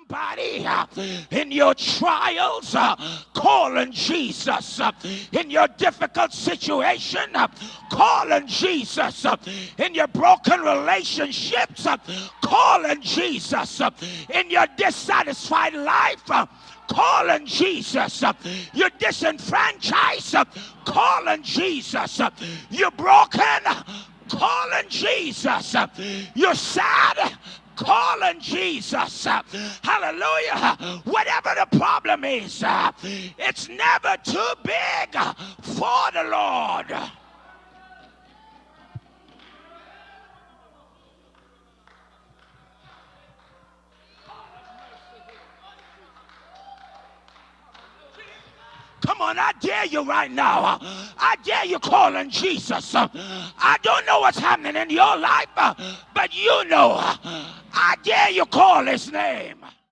somebody in your trials, call on Jesus. In your difficult situation, call on Jesus. In your broken relationships, call on Jesus. In your dissatisfied life, call on Jesus. You're disenfranchised, call on Jesus. You're broken, call on Jesus. You're sad, call on Jesus. Hallelujah. Whatever the problem is, it's never too big for the Lord. Come on, I dare you right now. I dare you call on Jesus. I don't know what's happening in your life, but you know. I dare you call his name.